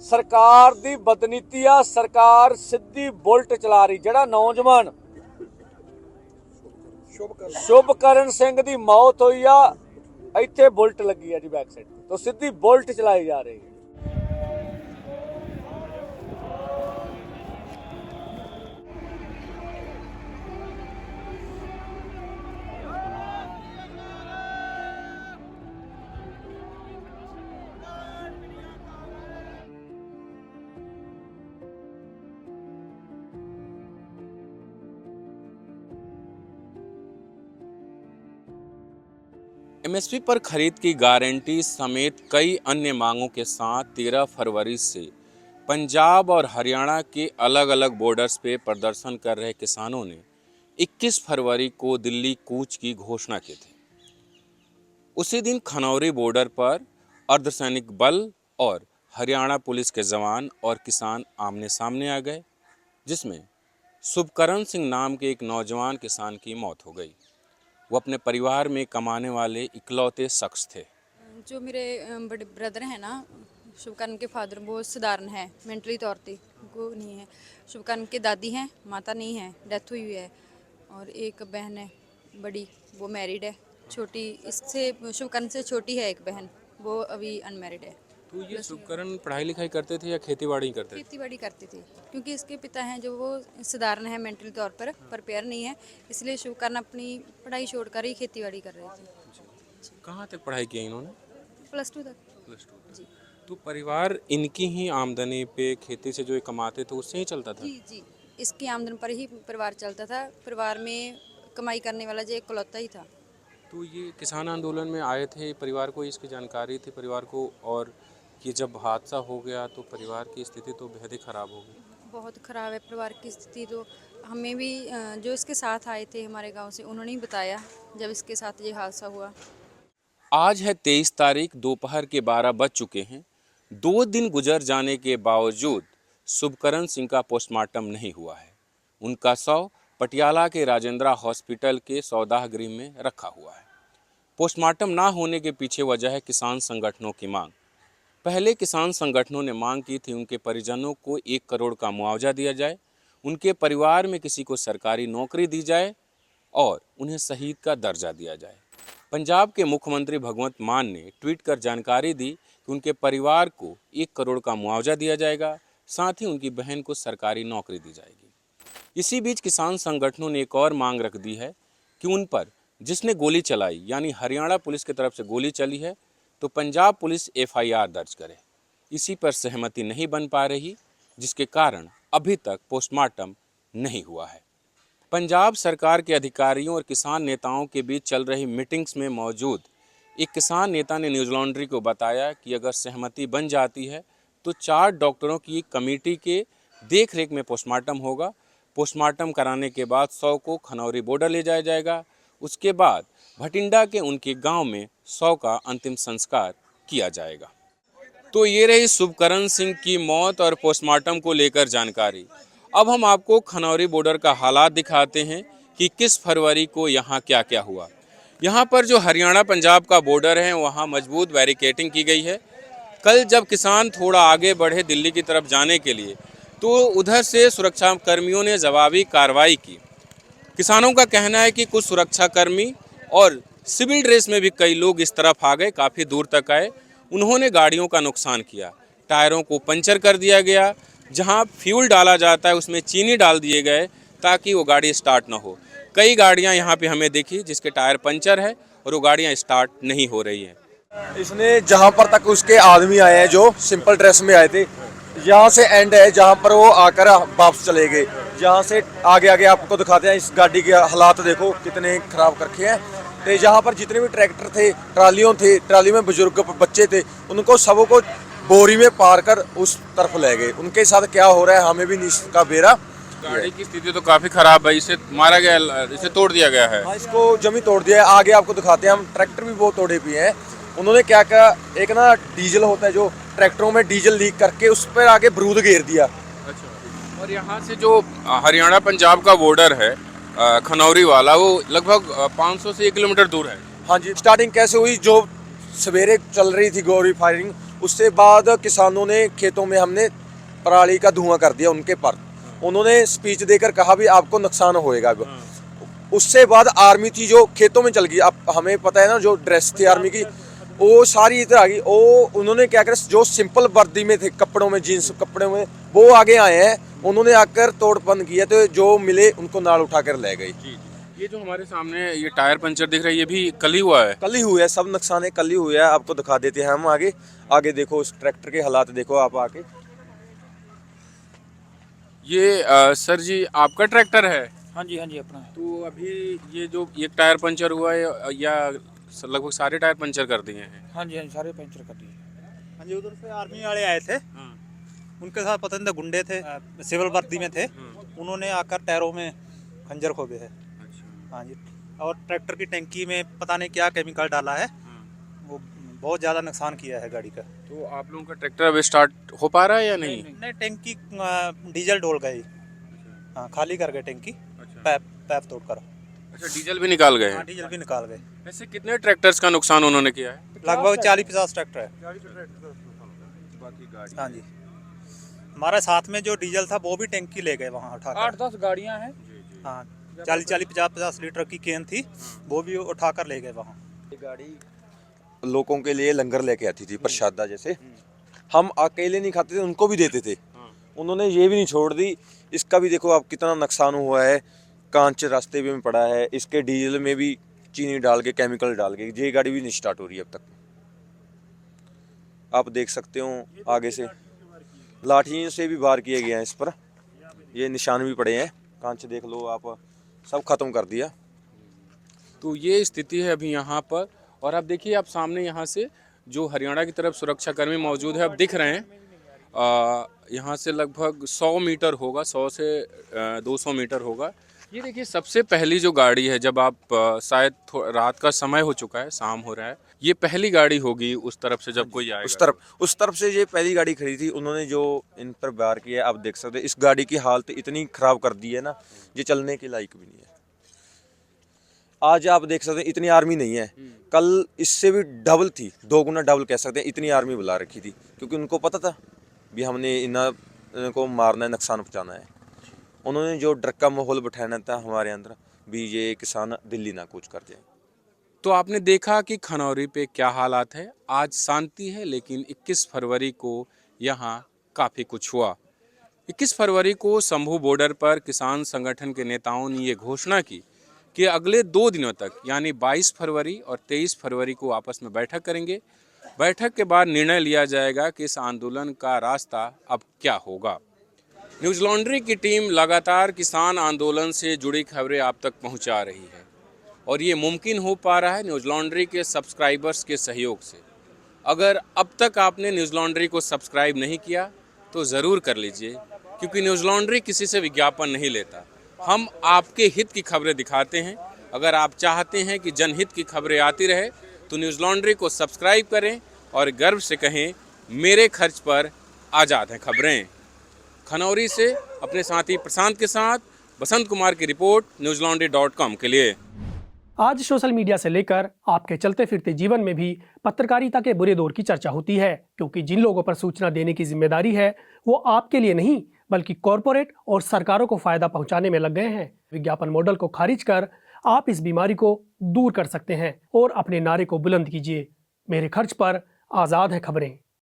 सरकार दी बदनीति आ। सरकार सीधी बुलट चला रही। जिहड़ा नौजवान शुभकरण सिंह दी मौत हुई आ, इत्थे बुलट लगी है जी बैक साइड तो सीधी बुलट चलाई जा रही है। एमएसपी पर खरीद की गारंटी समेत कई अन्य मांगों के साथ 13 फरवरी से पंजाब और हरियाणा के अलग अलग बॉर्डर्स पे प्रदर्शन कर रहे किसानों ने 21 फरवरी को दिल्ली कूच की घोषणा की थी। उसी दिन खनौरी बॉर्डर पर अर्धसैनिक बल और हरियाणा पुलिस के जवान और किसान आमने सामने आ गए, जिसमें शुभकरण सिंह नाम के एक नौजवान किसान की मौत हो गई। वो अपने परिवार में कमाने वाले इकलौते शख्स थे। जो मेरे बड़े ब्रदर हैं ना, शुभकरण के फादर वो साधारण है, मेंटली तौर पे वो नहीं है। शुभकरण के दादी हैं, माता नहीं है, डेथ हुई है। और एक बहन है बड़ी, वो मैरिड है। छोटी इससे शुभकरण से छोटी है एक बहन, वो अभी अनमैरिड है। तो ये शुभकरण पढ़ाई लिखाई करते थे या खेती बाड़ी करते थे? खेती बाड़ी करते थे, क्योंकि इसके पिता हैं जो वो साधारण है, मेंटली तौर पर प्रिपेयर नहीं है, इसलिए शुभकरण अपनी पढ़ाई छोड़कर ही खेती बाड़ी कर रहे थे। कहाँ तक पढ़ाई की इन्होंने? +2 तक। +2 जी तो परिवार इनकी ही आमदनी पे, खेती से जो ये कमाते थे उससे ही चलता था? जी जी, इसकी आमदन पर ही परिवार चलता था। परिवार में कमाई करने वाला जो इकलौता ही था। तो ये किसान आंदोलन में आए थे, परिवार को इसकी जानकारी थी परिवार को, और ये जब हादसा हो गया तो परिवार की स्थिति तो बेहद ही ख़राब हो गई। बहुत ख़राब है परिवार की स्थिति। तो हमें भी जो इसके साथ आए थे हमारे गांव से, उन्होंने ही बताया जब इसके साथ ये हादसा हुआ। आज है 23 तारीख, दोपहर के 12 बज चुके हैं। 2 दिन गुजर जाने के बावजूद शुभकरण सिंह का पोस्टमार्टम नहीं हुआ है। उनका शव पटियाला के राजेंद्रा हॉस्पिटल के सौदाह गृह में रखा हुआ है। पोस्टमार्टम ना होने के पीछे वजह है किसान संगठनों की मांग। पहले किसान संगठनों ने मांग की थी उनके परिजनों को 1 करोड़ का मुआवजा दिया जाए, उनके परिवार में किसी को सरकारी नौकरी दी जाए और उन्हें शहीद का दर्जा दिया जाए। पंजाब के मुख्यमंत्री भगवंत मान ने ट्वीट कर जानकारी दी कि उनके परिवार को 1 करोड़ का मुआवजा दिया जाएगा, साथ ही उनकी बहन को सरकारी नौकरी दी जाएगी। इसी बीच किसान संगठनों ने एक और मांग रख दी है कि उन पर जिसने गोली चलाई, यानी हरियाणा पुलिस की तरफ से गोली चली है, तो पंजाब पुलिस FIR दर्ज करे। इसी पर सहमति नहीं बन पा रही, जिसके कारण अभी तक पोस्टमार्टम नहीं हुआ है। पंजाब सरकार के अधिकारियों और किसान नेताओं के बीच चल रही मीटिंग्स में मौजूद एक किसान नेता ने न्यूज़ लॉन्ड्री को बताया कि अगर सहमति बन जाती है तो 4 डॉक्टरों की कमेटी के देखरेख में पोस्टमार्टम होगा। पोस्टमार्टम कराने के बाद शव को खनौरी बॉर्डर ले जाया जाएगा। उसके बाद भटिंडा के उनके गांव में शव का अंतिम संस्कार किया जाएगा। तो ये रही शुभकरण सिंह की मौत और पोस्टमार्टम को लेकर जानकारी। अब हम आपको खनौरी बॉर्डर का हालात दिखाते हैं कि 21 फरवरी को यहाँ क्या क्या हुआ। यहाँ पर जो हरियाणा पंजाब का बॉर्डर है वहाँ मजबूत बैरिकेटिंग की गई है। कल जब किसान थोड़ा आगे बढ़े दिल्ली की तरफ जाने के लिए तो उधर से सुरक्षा कर्मियों ने जवाबी कार्रवाई की। किसानों का कहना है कि कुछ सुरक्षाकर्मी और सिविल ड्रेस में भी कई लोग इस तरफ आ गए, काफ़ी दूर तक आए। उन्होंने गाड़ियों का नुकसान किया, टायरों को पंचर कर दिया गया। जहां फ्यूल डाला जाता है उसमें चीनी डाल दिए गए ताकि वो गाड़ी स्टार्ट ना हो। कई गाड़ियां यहाँ पे हमें देखी जिसके टायर पंचर है और वो गाड़ियां स्टार्ट नहीं हो रही हैं। इसने जहाँ पर तक उसके आदमी आए हैं जो सिंपल ड्रेस में आए थे, यहाँ से एंड है जहाँ पर वो आकर वापस चले गए। यहाँ से आगे आगे आपको दिखाते हैं। इस गाड़ी के हालात देखो कितने खराब कर रखे हैं। तो यहाँ पर जितने भी ट्रैक्टर थे, ट्राली में बुजुर्ग बच्चे थे, उनको सबों को बोरी में पार कर उस तरफ ले गए। उनके साथ क्या हो रहा है हमें भी नहीं इसका बेरा। गाड़ी की स्थिति तो काफ़ी खराब है, इसे मारा गया, इसे तोड़ दिया गया है। हाँ, इसको जमी तोड़ दिया है। आगे आपको दिखाते हैं हम। ट्रैक्टर भी बहुत तोड़े भी हैं। उन्होंने क्या किया, एक ना डीजल होता है जो ट्रैक्टरों में डीजल लीक करके उस पर आगे बरूद घेर दिया। अच्छा। और यहाँ से जो हरियाणा पंजाब का बॉर्डर है खनौरी वाला, वो लगभग 500 से 1 किलोमीटर दूर है। हाँ जी। स्टार्टिंग कैसे हुई, जो सवेरे चल रही थी गोली फायरिंग, उससे बाद किसानों ने खेतों में हमने पराली का धुआं कर दिया उनके पर। उन्होंने स्पीच देकर कहा भी आपको नुकसान होएगा। उससे बाद आर्मी थी जो खेतों में चल गई। अब हमें पता है ना, जो ड्रेस थी आर्मी की वो सारी इधर आ गई। वो उन्होंने क्या करा, जो सिंपल वर्दी में थे, कपड़ों में, जीन्स कपड़े में, वो आगे आए हैं। उन्होंने आकर तोड़पन किया, तो जो मिले उनको नाल उठाकर ले गए। ये जो हमारे सामने ये टायर पंचर दिख रहा है, ये भी कल ही हुआ है। कल ही हुआ है, सब नुकसान है कल ही हुआ है। आपको दिखा देते हैं हम आगे। आगे देखो, उस ट्रैक्टर के हालात देखो आप आके। ये सर जी आपका ट्रैक्टर है? हाँ जी अपना है। तो अभी ये जो एक टायर पंचर हुआ है या लगभग सारे टायर पंचर कर दिए हैं? हाँ जी सारे पंचर कर दिए। हाँ जी, उधर से आर्मी वाले आए थे। उनके साथ पता नहीं था, गुंडे थे, सिविल वर्दी में थे। उन्होंने आकर टायरों में खंजर खोदे हैं। हाँ जी, और ट्रैक्टर की टैंकी में पता नहीं क्या केमिकल डाला है, वो बहुत ज़्यादा नुकसान किया है गाड़ी का। तो आप लोगों का ट्रैक्टर अब स्टार्ट हो पा रहा है या नहीं? नहीं, टैंकी डीजल डोल गई। हाँ, खाली कर गए टैंकी, पैप तोड़कर। अच्छा, डीजल भी निकाल गए हाँ, हैं? डीजल भी निकाल गए। वैसे कितने ट्रैक्टर्स का नुकसान उन्होंने किया है? लगभग 40-50 ट्रैक्टर है। हाँ जी, हमारे साथ में जो डीजल था वो भी टैंकी ले गए वहाँ उठाकर। 8-10 गाड़ियाँ हैं। हाँ, 40-40, 50-50 लीटर की कैन थी, वो भी उठाकर ले गए वहाँ। ये गाड़ी लोगों के लिए लंगर लेके आती थी, प्रसादा जैसे। हम अकेले नहीं खाते थे, उनको भी देते थे। उन्होंने ये भी नहीं छोड़ दी। इसका भी देखो आप कितना नुकसान हुआ है। कांच रास्ते में पड़ा है, इसके डीजल में भी चीनी डाल के, केमिकल डाल के, ये गाड़ी भी नहीं स्टार्ट हो रही है अब तक। आप देख सकते हो आगे से लाठियों से भी वार किए गए हैं इस पर। ये निशान भी पड़े हैं, कांच देख लो आप, सब खत्म कर दिया। तो ये स्थिति है अभी यहाँ पर। और आप देखिए, आप सामने यहाँ से जो हरियाणा की तरफ सुरक्षाकर्मी मौजूद है, अब दिख रहे हैं। यहाँ से लगभग 100 मीटर होगा, 100 से 200 मीटर होगा। ये देखिए, सबसे पहली जो गाड़ी है, जब आप शायद रात का समय हो चुका है, शाम हो रहा है, ये पहली गाड़ी होगी उस तरफ से जब कोई आएगा। उस तरफ से ये पहली गाड़ी खड़ी थी। उन्होंने जो इन पर वार किया है, आप देख सकते हैं। इस गाड़ी की हालत इतनी खराब कर दी है ना, ये चलने के लायक भी नहीं है। आज आप देख सकते हैं इतनी आर्मी नहीं है, कल इससे भी डबल थी, 2 गुना डबल कह सकते हैं। इतनी आर्मी बुला रखी थी, क्योंकि उनको पता था भी हमने इनको मारना है, नुकसान पहुँचाना है। उन्होंने जो डर का माहौल बैठाना था हमारे अंदर, भी ये किसान दिल्ली ना कूच कर जाए। तो आपने देखा कि खनौरी पे क्या हालात है। आज शांति है, लेकिन 21 फरवरी को यहाँ काफ़ी कुछ हुआ। 21 फरवरी को शंभू बॉर्डर पर किसान संगठन के नेताओं ने ये घोषणा की कि अगले 2 दिनों तक, यानी 22 फरवरी और 23 फरवरी को आपस में बैठक करेंगे। बैठक के बाद निर्णय लिया जाएगा कि इस आंदोलन का रास्ता अब क्या होगा। न्यूज़ लॉन्ड्री की टीम लगातार किसान आंदोलन से जुड़ी खबरें आप तक पहुंचा रही है, और ये मुमकिन हो पा रहा है न्यूज़ लॉन्ड्री के सब्सक्राइबर्स के सहयोग से। अगर अब तक आपने न्यूज़ लॉन्ड्री को सब्सक्राइब नहीं किया तो ज़रूर कर लीजिए, क्योंकि न्यूज़ लॉन्ड्री किसी से विज्ञापन नहीं लेता। हम आपके हित की खबरें दिखाते हैं। अगर आप चाहते हैं कि जनहित की खबरें आती रहे तो न्यूज़ लॉन्ड्री को सब्सक्राइब करें और गर्व से कहें, मेरे खर्च पर आज़ाद हैं खबरें। खनौरी से अपने साथी प्रशांत के साथ बसंत कुमार की रिपोर्ट newslaundry.com के लिए। आज सोशल मीडिया से लेकर आपके चलते फिरते जीवन में भी पत्रकारिता के बुरे दौर की चर्चा होती है, क्योंकि जिन लोगों पर सूचना देने की जिम्मेदारी है वो आपके लिए नहीं बल्कि कॉरपोरेट और सरकारों को फायदा पहुंचाने में लग गए हैं। विज्ञापन मॉडल को खारिज कर आप इस बीमारी को दूर कर सकते हैं और अपने नारे को बुलंद कीजिए, मेरे खर्च पर आज़ाद है खबरें।